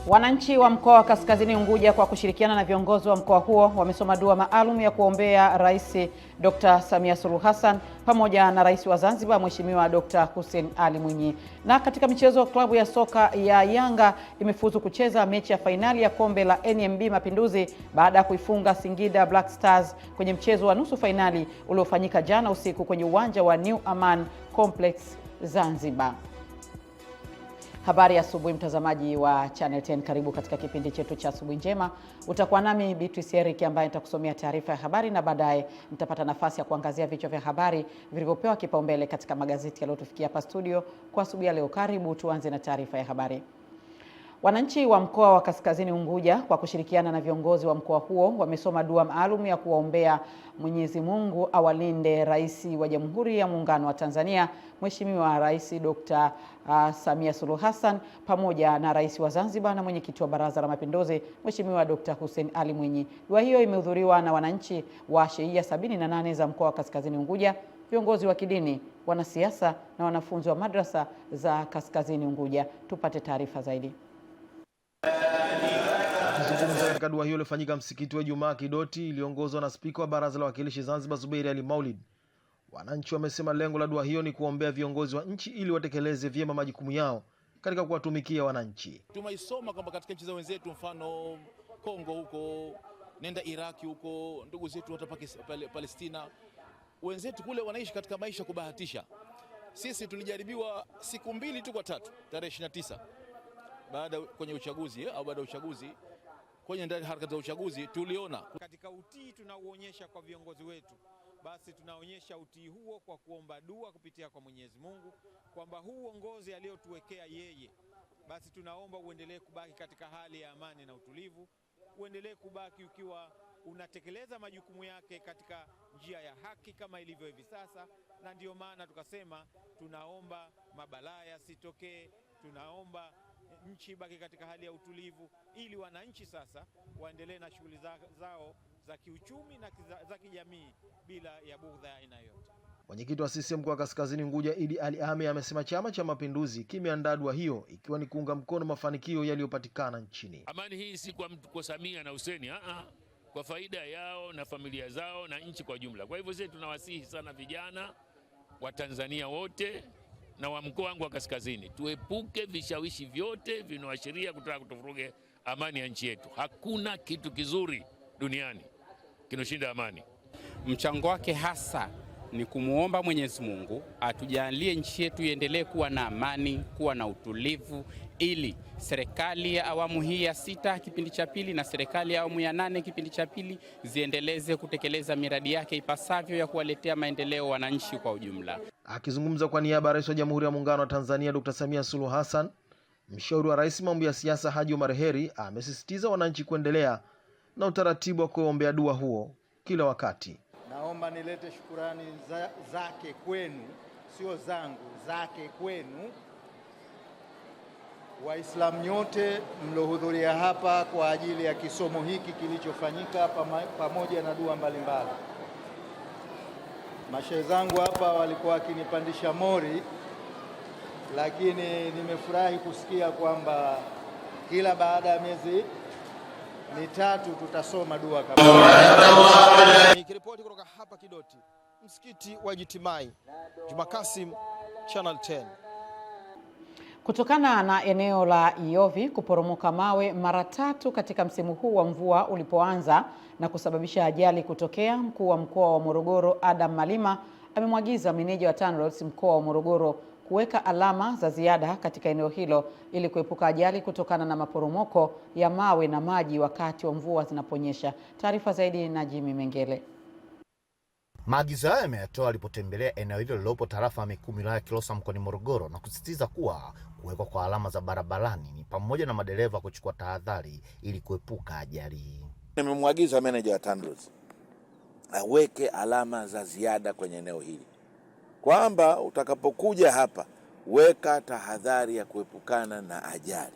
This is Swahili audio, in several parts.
Wananchi wa mkoa wa Kaskazini Unguja kwa kushirikiana na viongozi wa mkoa huo wamesoma dua maalum ya kuombea Rais Dr. Samia Suluhu Hassan pamoja na Rais wa Zanzibar Mheshimiwa Dr. Hussein Ali Mwinyi. Na katika michezo, klabu ya soka ya Yanga imefuzu kucheza mechi ya fainali ya kombe la NMB Mapinduzi baada ya kuifunga Singida Black Stars kwenye mchezo wa nusu fainali uliofanyika jana usiku kwenye uwanja wa New Aman Complex Zanzibar. Habari ya asubuhi, mtazamaji wa Channel 10, karibu katika kipindi chetu cha asubuhi njema. Utakuwa nami Beatrice Eric ambaye nitakusomea taarifa ya habari na baadaye nitapata nafasi ya kuangazia vichwa vya habari vilivyopewa kipaumbele katika magazeti yaliyotufikia hapa studio kwa asubuhi ya leo. Karibu tuanze na taarifa ya habari. Wananchi wa mkoa wa Kaskazini Unguja kwa kushirikiana na viongozi wa mkoa huo wamesoma dua maalum ya kuwaombea Mwenyezi Mungu awalinde Rais wa Jamhuri ya Muungano wa Tanzania Mheshimiwa Rais Dr. Samia Suluhu Hassan pamoja na Rais wa Zanzibar na Mwenyekiti wa Baraza la Mapinduzi Mheshimiwa Dr. Hussein Ali Mwinyi. Dua hiyo imehudhuriwa na wananchi wa shehia 78 za mkoa wa Kaskazini Unguja, viongozi wa kidini, wanasiasa na wanafunzi wa madrasa za Kaskazini Unguja. Tupate taarifa zaidi. Akizungumza katika dua hiyo iliyofanyika msikiti wa Ijumaa Kidoti iliongozwa na Spika wa Baraza la Wawakilishi Zanzibar Zubeir Ali Maulid, wananchi wamesema lengo la dua hiyo ni kuombea viongozi wa nchi ili watekeleze vyema majukumu yao katika kuwatumikia wananchi. Tumeisoma kwamba katika nchi za wenzetu, mfano Kongo huko, nenda Iraki huko, ndugu zetu hata Palestina, wenzetu kule wanaishi katika maisha kubahatisha. Sisi tulijaribiwa siku mbili tu kwa tatu, tarehe 29 baada kwenye uchaguzi au baada ya uchaguzi, kwenye ndani harakati za uchaguzi, tuliona katika utii tunauonyesha kwa viongozi wetu, basi tunaonyesha utii huo kwa kuomba dua kupitia kwa Mwenyezi Mungu kwamba huu uongozi aliotuwekea yeye, basi tunaomba uendelee kubaki katika hali ya amani na utulivu, uendelee kubaki ukiwa unatekeleza majukumu yake katika njia ya haki kama ilivyo hivi sasa. Na ndio maana tukasema tunaomba mabalaa yasitokee, tunaomba nchi baki katika hali ya utulivu ili wananchi sasa waendelee na shughuli zao za kiuchumi na za kijamii bila ya bugdha ya aina yote. Mwenyekiti wa CCM kwa Kaskazini Unguja Idi Ali Ame amesema Chama cha Mapinduzi kimeandaa dua hiyo ikiwa ni kuunga mkono mafanikio yaliyopatikana nchini. Amani hii si kwa Samia na Hussein, kwa faida yao na familia zao na nchi kwa jumla. Kwa hivyo sisi tunawasihi sana vijana wa Tanzania wote na wa mkoa wangu wa Kaskazini, tuepuke vishawishi vyote vinaashiria kutaka kutuvuruge amani ya nchi yetu. Hakuna kitu kizuri duniani kinoshinda amani. Mchango wake hasa ni kumuomba Mwenyezi Mungu atujalie nchi yetu iendelee kuwa na amani, kuwa na utulivu, ili serikali ya awamu hii ya 6 kipindi cha pili na serikali ya awamu ya 8 kipindi cha pili ziendeleze kutekeleza miradi yake ipasavyo ya kuwaletea maendeleo wananchi kwa ujumla. Akizungumza kwa niaba ya Rais wa Jamhuri ya Muungano wa Tanzania Dr. Samia Suluhu Hassan, mshauri wa Rais mambo ya siasa Haji Omar Heri amesisitiza wananchi kuendelea na utaratibu wa kuombea dua huo kila wakati. Naomba nilete shukurani zake kwenu, sio zangu, zake kwenu Waislamu nyote mlohudhuria hapa kwa ajili ya kisomo hiki kilichofanyika pamoja na dua mbalimbali. Mashehe zangu hapa walikuwa wakinipandisha mori, lakini nimefurahi kusikia kwamba kila baada ya miezi mitatu tutasoma dua kabisa. Nikiripoti kutoka hapa Kidoti, msikiti wa Jitimai, Juma Kasim, Channel 10. Kutokana na eneo la Iovi kuporomoka mawe mara 3 katika msimu huu wa mvua ulipoanza na kusababisha ajali kutokea, mkuu wa mkoa wa Morogoro Adam Malima amemwagiza meneja wa TANROADS mkoa wa Morogoro kuweka alama za ziada katika eneo hilo ili kuepuka ajali kutokana na maporomoko ya mawe na maji wakati wa mvua zinaponyesha. Taarifa zaidi na Jimmy Mengele. Maagizo hayo yameyatoa alipotembelea eneo hilo lilopo tarafa ya Mikumi wilaya ya Kilosa mkoani Morogoro, na kusisitiza kuwa kuwekwa kwa alama za barabarani ni pamoja na madereva kuchukua tahadhari ili kuepuka ajali. Nimemwagiza meneja wa TANROADS aweke alama za ziada kwenye eneo hili, kwamba utakapokuja hapa weka tahadhari ya kuepukana na ajali.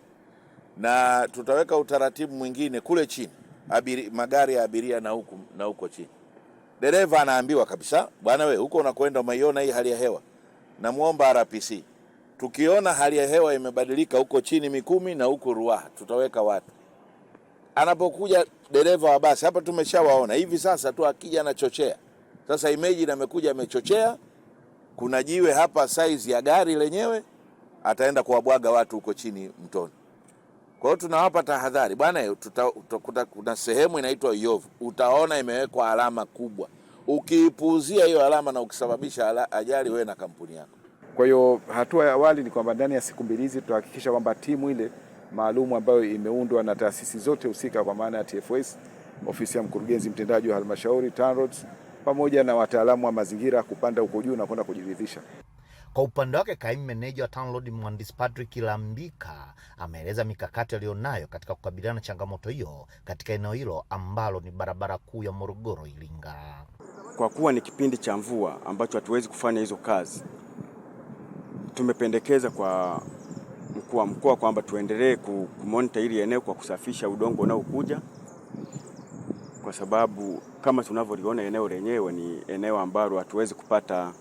Na tutaweka utaratibu mwingine kule chini, magari ya abiria na huko chini. Dereva anaambiwa kabisa, bwana wewe huko unakwenda umeiona hii hali ya hewa, namuomba RPC Tukiona hali ya hewa imebadilika huko chini Mikumi na huko Ruaha, tutaweka watu. Anapokuja dereva wa basi, hapa tumeshawaona hivi sasa tu, akija anachochea. Sasa imagine amekuja amechochea, kuna jiwe hapa size ya gari lenyewe, ataenda kuwabwaga watu huko chini mtoni. Kwa hiyo tunawapa tahadhari bwana, kuna sehemu inaitwa Yovu, utaona imewekwa alama kubwa. Ukiipuuzia hiyo alama na ukisababisha ajali, wewe na kampuni yako. Kwa hiyo hatua ya awali ni kwamba ndani ya siku mbili hizi tutahakikisha kwamba timu ile maalumu ambayo imeundwa na taasisi zote husika kwa maana ya TFS, ofisi ya mkurugenzi mtendaji wa halmashauri, TANROADS, pamoja na wataalamu wa mazingira kupanda huko juu na kwenda kujiridhisha. Kwa upande wake, kaimu meneja wa TANROADS Mhandisi Patrick Lambika ameeleza mikakati aliyonayo katika kukabiliana na changamoto hiyo katika eneo hilo ambalo ni barabara kuu ya Morogoro Iringa. Kwa kuwa ni kipindi cha mvua ambacho hatuwezi kufanya hizo kazi, tumependekeza kwa mkuu wa mkoa kwamba tuendelee kumonita hili eneo kwa kusafisha udongo unaokuja, kwa sababu kama tunavyoliona eneo lenyewe ni eneo ambalo hatuwezi kupata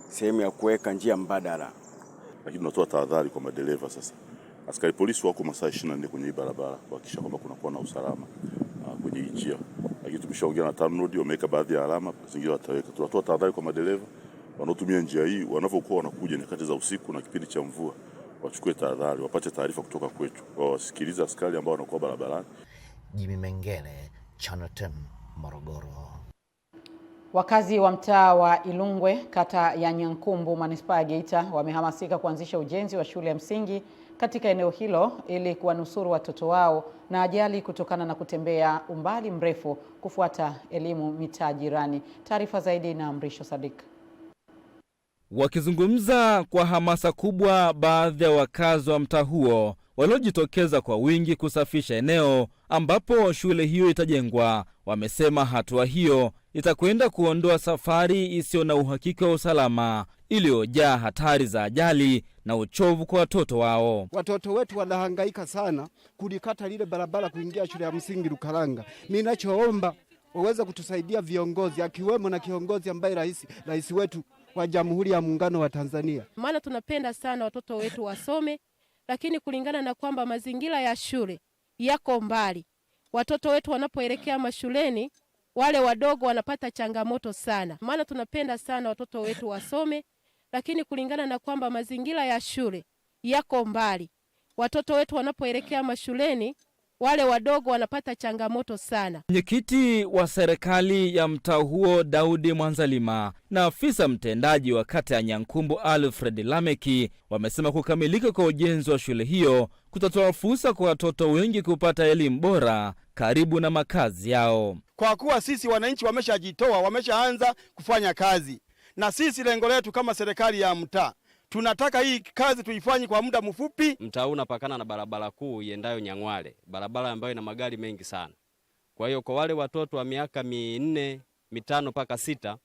sehemu ya kuweka njia mbadala. Lakini tunatoa tahadhari kwa madereva sasa. Askari polisi wako masaa 24 kwenye hii barabara kuhakikisha kwamba kunakuwa na usalama kwenye hii njia. Lakini tumeshaongea na TANROADS, wameweka baadhi ya alama, zingine wataweka. Tunatoa tahadhari kwa madereva wanaotumia njia hii, wanapokuwa wanakuja nyakati za usiku na kipindi cha mvua, wachukue tahadhari, wapate taarifa kutoka kwetu, wasikilize askari ambao wanakuwa barabarani. Jimmy Mengele, Channel 10, Morogoro. Wakazi wa mtaa wa Ilungwe, kata ya Nyankumbu, manispaa ya Geita, wamehamasika kuanzisha ujenzi wa shule ya msingi katika eneo hilo ili kuwanusuru watoto wao na ajali kutokana na kutembea umbali mrefu kufuata elimu mitaa jirani. Taarifa zaidi na Mrisho Sadik. Wakizungumza kwa hamasa kubwa, baadhi ya wakazi wa mtaa huo waliojitokeza kwa wingi kusafisha eneo ambapo shule hiyo itajengwa, wamesema hatua hiyo itakwenda kuondoa safari isiyo na uhakika wa usalama iliyojaa hatari za ajali na uchovu kwa watoto wao. Watoto wetu wanahangaika sana kulikata lile barabara kuingia shule ya msingi Lukalanga. Mimi ninachoomba waweze kutusaidia viongozi, akiwemo na kiongozi ambaye rais wetu wa Jamhuri ya Muungano wa Tanzania. Maana tunapenda sana watoto wetu wasome, lakini kulingana na kwamba mazingira ya shule yako mbali, watoto wetu wanapoelekea mashuleni, wale wadogo wanapata changamoto sana. Maana tunapenda sana watoto wetu wasome, lakini kulingana na kwamba mazingira ya shule yako mbali, watoto wetu wanapoelekea mashuleni, wale wadogo wanapata changamoto sana. Mwenyekiti wa serikali ya mtaa huo Daudi Mwanzalima na afisa mtendaji wa kata ya Nyankumbu Alfred Lameki wamesema kukamilika kwa ujenzi wa shule hiyo kutatoa fursa kwa watoto wengi kupata elimu bora karibu na makazi yao. Kwa kuwa sisi wananchi wameshajitoa, wameshaanza kufanya kazi, na sisi lengo letu kama serikali ya mtaa, tunataka hii kazi tuifanye kwa muda mfupi. Mtaa unapakana na barabara kuu iendayo Nyang'wale, barabara ambayo ina magari mengi sana. Kwa hiyo kwa wale watoto wa miaka 4, 5 mpaka 6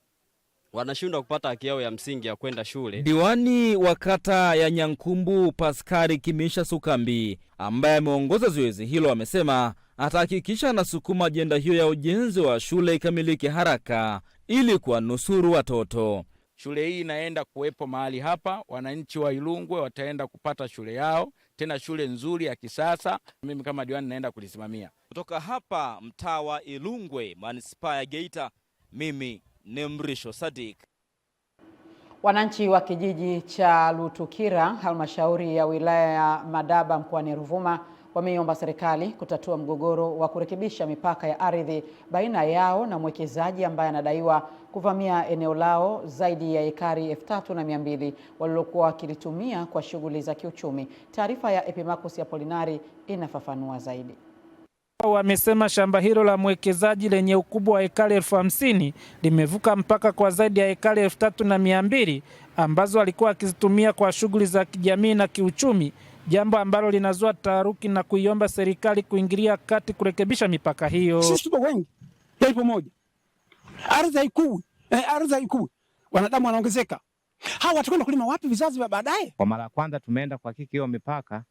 wanashindwa kupata haki yao ya msingi ya kwenda shule. Diwani wa kata ya Nyankumbu Paskari Kimisha Sukambi, ambaye ameongoza zoezi hilo, amesema atahakikisha anasukuma ajenda hiyo ya ujenzi wa shule ikamilike haraka ili kuwanusuru watoto. Shule hii inaenda kuwepo mahali hapa, wananchi wa Ilungwe wataenda kupata shule yao, tena shule nzuri ya kisasa. Mimi kama diwani naenda kulisimamia. Kutoka hapa mtaa wa Ilungwe, manispaa ya Geita, mimi ni Mrisho Sadik. Wananchi wa kijiji cha Lutukira, halmashauri ya wilaya ya Madaba mkoani Ruvuma, wameiomba serikali kutatua mgogoro wa kurekebisha mipaka ya ardhi baina yao na mwekezaji ambaye anadaiwa kuvamia eneo lao zaidi ya ekari 3200 walilokuwa wakilitumia kwa shughuli za kiuchumi. Taarifa ya Epimakus ya Polinari inafafanua zaidi. Wamesema shamba hilo la mwekezaji lenye ukubwa wa ekari 50,000 limevuka mpaka kwa zaidi ya ekari 3200 ambazo alikuwa akizitumia kwa shughuli za kijamii na kiuchumi, jambo ambalo linazua taharuki na kuiomba serikali kuingilia kati kurekebisha mipaka hiyo. Sisi tupo wengi, ipo moja. Ardhi haikui. Wanadamu wanaongezeka. Hawa watakwenda kulima wapi vizazi vya baadaye? Kwa mara ya kwanza tumeenda kwa kiki hiyo mipaka,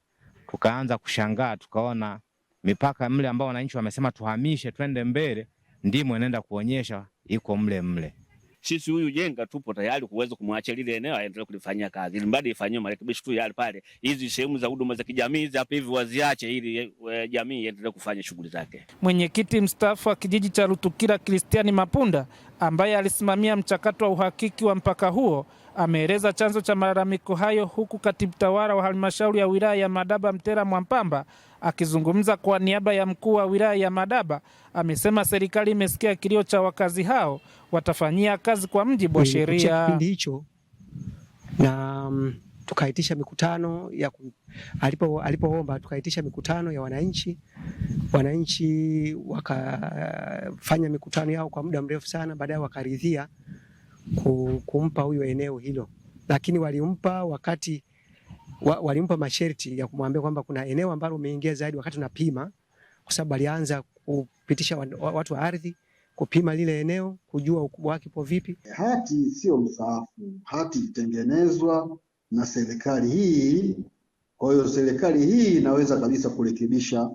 tukaanza kushangaa, tukaona mipaka mle ambao wananchi wamesema tuhamishe twende mbele, ndimo inaenda kuonyesha iko mle. sisi huyu Jenga tupo tayari kuweza kumwacha lile eneo aendelee kulifanyia kazi, ili mbadi ifanywe marekebisho tu yale pale. Hizi sehemu za huduma za kijamii hapa hivi waziache, ili jamii iendelee kufanya shughuli zake. Mwenyekiti mstaafu wa kijiji cha Rutukira Kristiani Mapunda, ambaye alisimamia mchakato wa uhakiki wa mpaka huo, ameeleza chanzo cha malalamiko hayo, huku katibu tawala wa halmashauri ya wilaya ya Madaba Mtera Mwampamba akizungumza kwa niaba ya mkuu wa wilaya ya Madaba. Amesema serikali imesikia kilio cha wakazi hao, watafanyia kazi kwa mujibu wa sheria. Kipindi hicho na tukaitisha mikutano ya alipoomba tukaitisha mikutano ya wananchi wakafanya mikutano yao kwa muda mrefu sana, baadaye wakaridhia kumpa huyo eneo hilo, lakini walimpa wakati walimpa masharti ya kumwambia kwamba kuna eneo ambalo umeingia zaidi wakati unapima, kwa sababu alianza kupitisha watu wa ardhi kupima lile eneo kujua ukubwa wake upo vipi. Hati sio msaafu, hati itengenezwa na serikali hii. Kwa hiyo serikali hii inaweza kabisa kurekebisha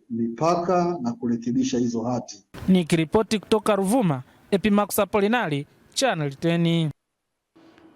mipaka na kurekebisha hizo hati. Nikiripoti kutoka Ruvuma, Epimax Apolinari, Channel 10.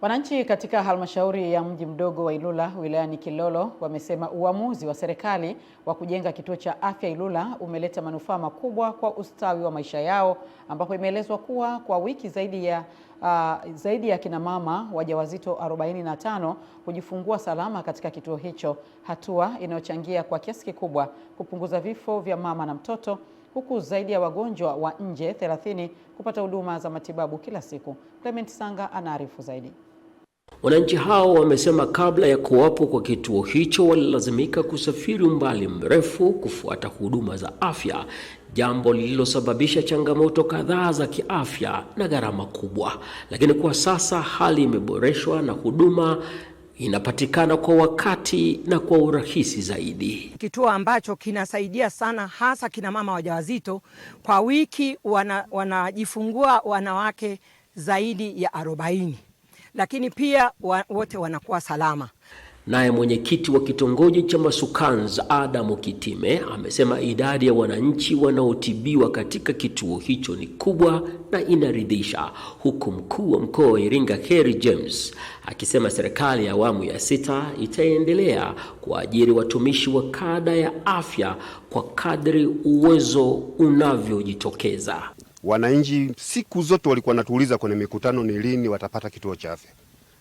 Wananchi katika halmashauri ya mji mdogo wa Ilula wilayani Kilolo wamesema uamuzi wa serikali wa kujenga kituo cha afya Ilula umeleta manufaa makubwa kwa ustawi wa maisha yao, ambapo imeelezwa kuwa kwa wiki zaidi ya kina mama wajawazito 45 hujifungua salama katika kituo hicho, hatua inayochangia kwa kiasi kikubwa kupunguza vifo vya mama na mtoto, huku zaidi ya wagonjwa wa nje 30 kupata huduma za matibabu kila siku. Clement Sanga anaarifu zaidi. Wananchi hao wamesema kabla ya kuwapo kwa kituo hicho walilazimika kusafiri umbali mrefu kufuata huduma za afya, jambo lililosababisha changamoto kadhaa za kiafya na gharama kubwa. Lakini kwa sasa hali imeboreshwa na huduma inapatikana kwa wakati na kwa urahisi zaidi. Kituo ambacho kinasaidia sana hasa kina mama wajawazito. Kwa wiki wanajifungua wanawake zaidi ya 40. Lakini pia wote wanakuwa salama. Naye mwenyekiti wa kitongoji cha Masukanz Adamu Kitime amesema idadi ya wananchi wanaotibiwa katika kituo hicho ni kubwa na inaridhisha, huku mkuu wa mkoa wa Iringa Heri James akisema serikali ya awamu ya 6 itaendelea kuajiri watumishi wa kada ya afya kwa kadri uwezo unavyojitokeza. Wananchi siku zote walikuwa natuuliza kwenye mikutano ni lini watapata kituo cha afya,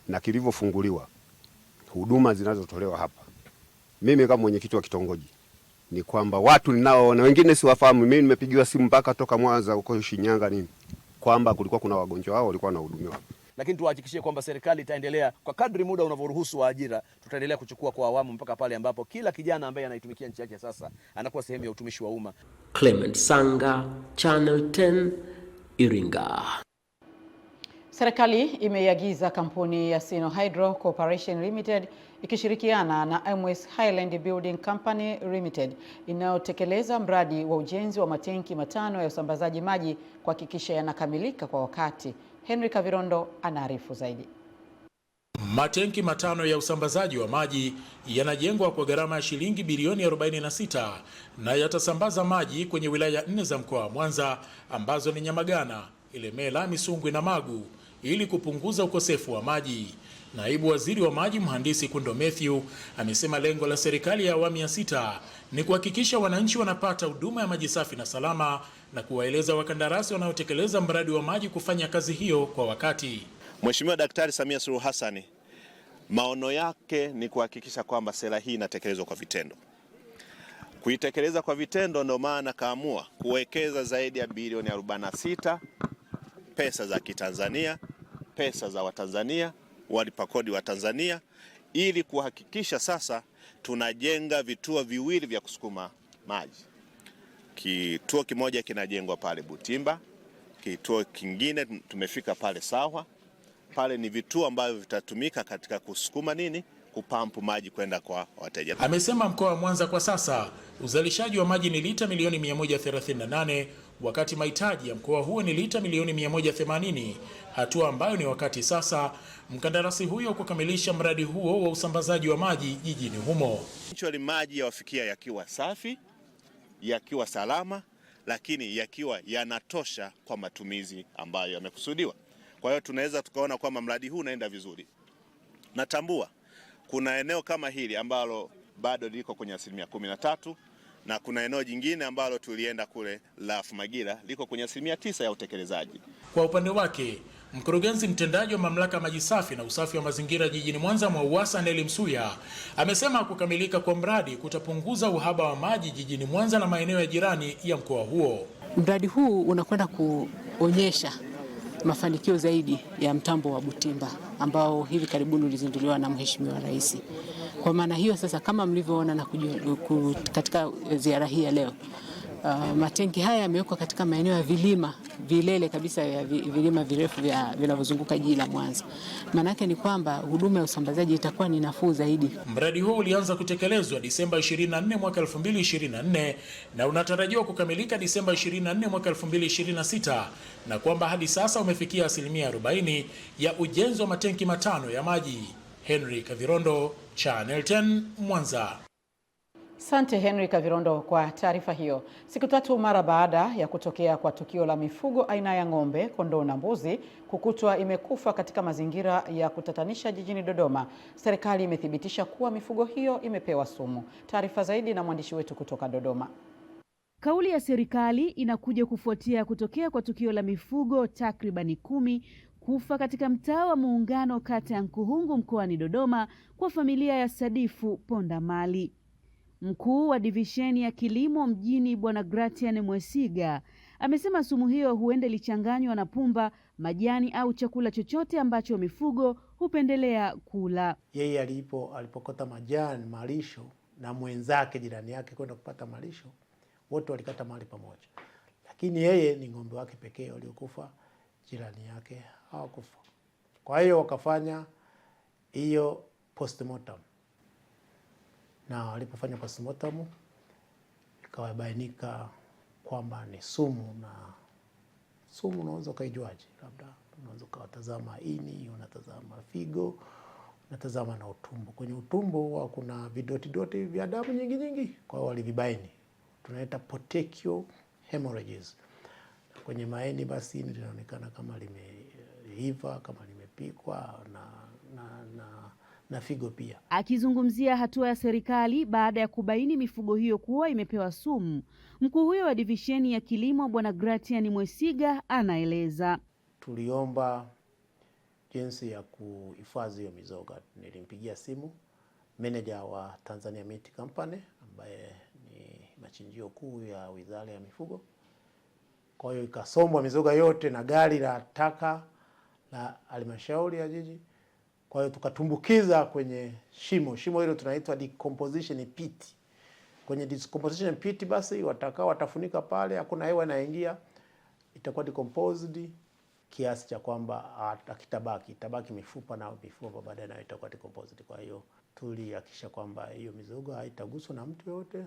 na kilivyofunguliwa huduma zinazotolewa hapa, mimi kama mwenyekiti wa kitongoji ni kwamba watu ninao na wengine siwafahamu, mimi nimepigiwa simu mpaka toka Mwanza huko Shinyanga nini kwamba kulikuwa kuna wagonjwa wao walikuwa wanahudumiwa. Lakini tuwahakikishie kwamba serikali itaendelea kwa kadri muda unavyoruhusu wa ajira, tutaendelea kuchukua kwa awamu mpaka pale ambapo kila kijana ambaye anaitumikia nchi yake sasa anakuwa sehemu ya utumishi wa umma. Clement Sanga, Channel 10, Iringa. Serikali imeiagiza kampuni ya Sino Hydro Corporation Limited ikishirikiana na MS Highland Building Company Limited inayotekeleza mradi wa ujenzi wa matenki 5 ya usambazaji maji kuhakikisha yanakamilika kwa wakati. Henry Kavirondo anaarifu zaidi. Matenki 5 ya usambazaji wa maji yanajengwa kwa gharama ya shilingi bilioni 46 na yatasambaza maji kwenye wilaya 4 za mkoa wa Mwanza ambazo ni Nyamagana, Ilemela, Misungwi na Magu ili kupunguza ukosefu wa maji. Naibu Waziri wa Maji Mhandisi Kundo Mathew amesema lengo la serikali ya awamu ya 6 ni kuhakikisha wananchi wanapata huduma ya maji safi na salama na kuwaeleza wakandarasi wanaotekeleza mradi wa maji kufanya kazi hiyo kwa wakati. Mheshimiwa Daktari Samia Suluhu Hassan, maono yake ni kuhakikisha kwamba sera hii inatekelezwa kwa vitendo. Kuitekeleza kwa vitendo ndio maana kaamua kuwekeza zaidi ya bilioni 46 pesa za Kitanzania, pesa za Watanzania, walipa kodi wa Tanzania, ili kuhakikisha sasa tunajenga vituo viwili vya kusukuma maji. Kituo kimoja kinajengwa pale Butimba, kituo kingine tumefika pale Sahwa. Pale ni vituo ambavyo vitatumika katika kusukuma kupampu maji kwenda kwa wateja. Amesema mkoa wa Mwanza kwa sasa uzalishaji wa maji ni lita milioni 138 wakati mahitaji ya mkoa huo ni lita milioni 180, hatua ambayo ni wakati sasa mkandarasi huyo kukamilisha mradi huo wa usambazaji wa maji jijini humo. Maji yawafikia yakiwa safi, yakiwa salama lakini yakiwa yanatosha kwa matumizi ambayo yamekusudiwa. Kwa hiyo tunaweza tukaona kwamba mradi huu unaenda vizuri. Natambua kuna eneo kama hili ambalo bado liko kwenye 13% na kuna eneo jingine ambalo tulienda kule la Fumagira liko kwenye 9% ya utekelezaji. Kwa upande wake, mkurugenzi mtendaji wa mamlaka maji safi na usafi wa mazingira jijini Mwanza MWAUWASA Neli Msuya amesema kukamilika kwa mradi kutapunguza uhaba wa maji jijini Mwanza na maeneo ya jirani ya mkoa huo. Mradi huu unakwenda kuonyesha mafanikio zaidi ya mtambo wa Butimba ambao hivi karibuni ulizinduliwa na Mheshimiwa Rais. Kwa maana hiyo sasa, kama mlivyoona na katika ziara hii ya leo, matenki haya yamewekwa katika maeneo ya vilele kabisa ya vilima virefu vinavyozunguka jiji la Mwanza. Maana yake ni kwamba huduma ya usambazaji itakuwa ni nafuu zaidi. Mradi huo ulianza kutekelezwa Disemba 24 mwaka 2024 na unatarajiwa kukamilika Disemba 24 mwaka 2026, na kwamba hadi sasa umefikia 40% ya ujenzi wa matenki 5 ya maji. Henry Kavirondo, Channel 10, Mwanza. Asante Henry Kavirondo kwa taarifa hiyo. Siku tatu mara baada ya kutokea kwa tukio la mifugo aina ya ng'ombe, kondoo na mbuzi kukutwa imekufa katika mazingira ya kutatanisha jijini Dodoma, serikali imethibitisha kuwa mifugo hiyo imepewa sumu. Taarifa zaidi na mwandishi wetu kutoka Dodoma. Kauli ya serikali inakuja kufuatia kutokea kwa tukio la mifugo takribani 10 kufa katika mtaa wa Muungano, kata ya Nkuhungu, mkoani Dodoma kwa familia ya Sadifu Ponda Mali. Mkuu wa divisheni ya kilimo mjini Bwana Gratian Mwesiga amesema sumu hiyo huenda ilichanganywa na pumba, majani au chakula chochote ambacho mifugo hupendelea kula. Yeye alipokota majani malisho na mwenzake jirani yake kwenda kupata malisho, wote walikata mahali pamoja. Lakini yeye ni ng'ombe wake pekee waliokufa, jirani yake hawakufa. Kwa hiyo wakafanya hiyo postmortem. Na walipofanya postmortem ikawabainika kwamba ni sumu. Na sumu unaweza ukaijuaje? Labda unaweza ukatazama ini, unatazama figo, unatazama na utumbo. Kwenye utumbo huwa kuna vidoti vya damu nyingi. Kwa hiyo walivibaini, tunaita petechial hemorrhages. Na kwenye maini basi linaonekana kama limeiva, kama limepikwa na figo pia. Akizungumzia hatua ya serikali baada ya kubaini mifugo hiyo kuwa imepewa sumu, mkuu huyo wa divisheni ya kilimo Bwana Gratian Mwesiga anaeleza. Tuliomba jinsi ya kuhifadhi hiyo mizoga. Nilimpigia simu meneja wa Tanzania Meat Company ambaye ni machinjio kuu ya Wizara ya Mifugo. Kwa hiyo ikasombwa mizoga yote na gari la taka la halmashauri ya jiji. Kwa hiyo tukatumbukiza kwenye shimo hilo tunaitwa decomposition pit. Kwenye decomposition pit basi watafunika pale, hakuna hewa inaingia, itakuwa decomposed kiasi cha kwamba itabaki mifupa, na mifupa baadaye nayo itakuwa decomposed. Kwa hiyo tulihakikisha kwamba hiyo mizoga haitaguswa na mtu yote,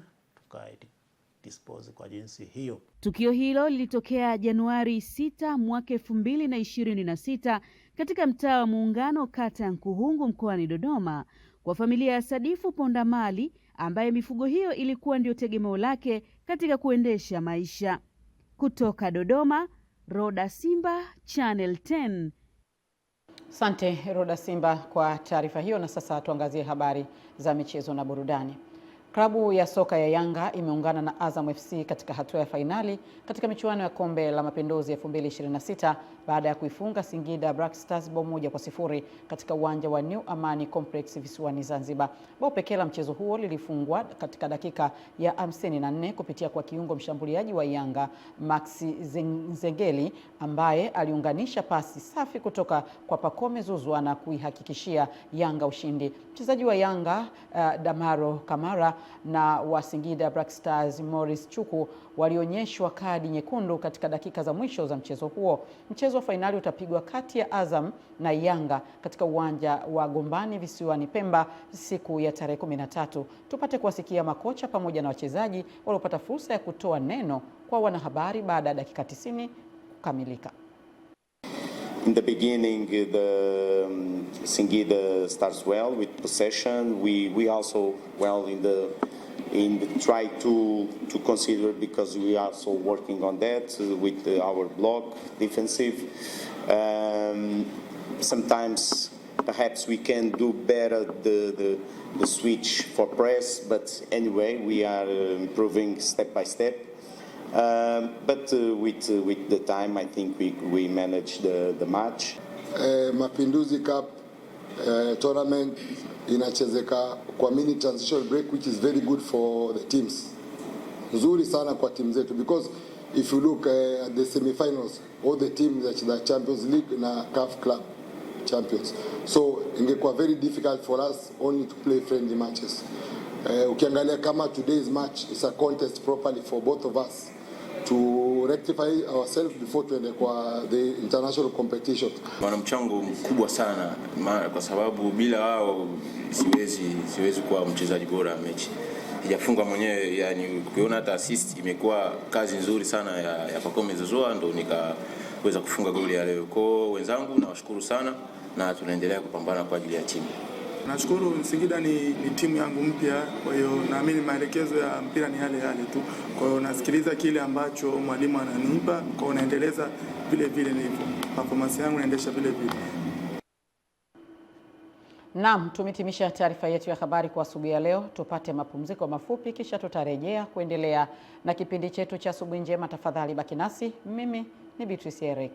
dispose kwa jinsi hiyo. Tukio hilo lilitokea Januari 6 mwaka 2026 katika mtaa wa Muungano, kata ya Nkuhungu, mkoani Dodoma kwa familia ya Sadifu Ponda Mali ambaye mifugo hiyo ilikuwa ndio tegemeo lake katika kuendesha maisha. Kutoka Dodoma, Roda Simba, Channel 10. Asante Roda Simba kwa taarifa hiyo, na sasa tuangazie habari za michezo na burudani. Klabu ya soka ya Yanga imeungana na Azam FC katika hatua ya fainali katika michuano ya Kombe la Mapinduzi 2026 baada ya kuifunga Singida Black Stars bao 1-0 katika uwanja wa New Amani Complex visiwani Zanzibar. Bao pekee la mchezo huo lilifungwa katika dakika ya 54 kupitia kwa kiungo mshambuliaji wa Yanga Maxi Nzengeli ambaye aliunganisha pasi safi kutoka kwa Pacome Zouzoua na kuihakikishia Yanga ushindi. Mchezaji wa Yanga Damaro Kamara na wa Singida Black Stars Morris Chuku walionyeshwa kadi nyekundu katika dakika za mwisho za mchezo huo. Mchezo wa fainali utapigwa kati ya Azam na Yanga katika uwanja wa Gombani visiwani Pemba siku ya tarehe 13. Tupate kuwasikia makocha pamoja na wachezaji waliopata fursa ya kutoa neno kwa wanahabari baada ya dakika 90 kukamilika. In the beginning, the Singida starts well with possession. We also well in and try to consider, because we are also working on that with our block defensive. Sometimes perhaps we can do better the switch for press, but anyway, we are improving step by step. But with the time, I think we managed the match. Mapinduzi Cup tournament inachezeka kwa mini transitional break, which is very good for the teams. Nzuri sana kwa timu zetu, because if you look at the semi-finals, all the teams that Champions League na CAF Club champions. So ingekuwa very difficult for us only to play friendly matches. Ukiangalia kama today's match is a contest properly for both of us to rectify ourselves before tuende kwa the international competition. Wana mchango mkubwa sana, kwa sababu bila wao siwezi kuwa mchezaji bora mechi. Sijafunga mwenyewe, yani ukiona hata assist imekuwa kazi nzuri sana ya Pacome Zouzoua, ndo nikaweza kufunga goli ya leo. Kwa wenzangu nawashukuru sana, na tunaendelea kupambana kwa ajili ya timu. Nashukuru, Singida ni timu yangu mpya, kwa hiyo naamini maelekezo ya mpira ni yale tu. Kwa hiyo nasikiliza kile ambacho mwalimu ananipa, kwa hiyo naendeleza vile nilivyo. Performance yangu naendesha vile. Naam, tumetimisha taarifa yetu ya habari kwa asubuhi ya leo. Tupate mapumziko mafupi, kisha tutarejea kuendelea na kipindi chetu cha Asubuhi Njema. Tafadhali baki nasi. Mimi ni Beatrice Eric.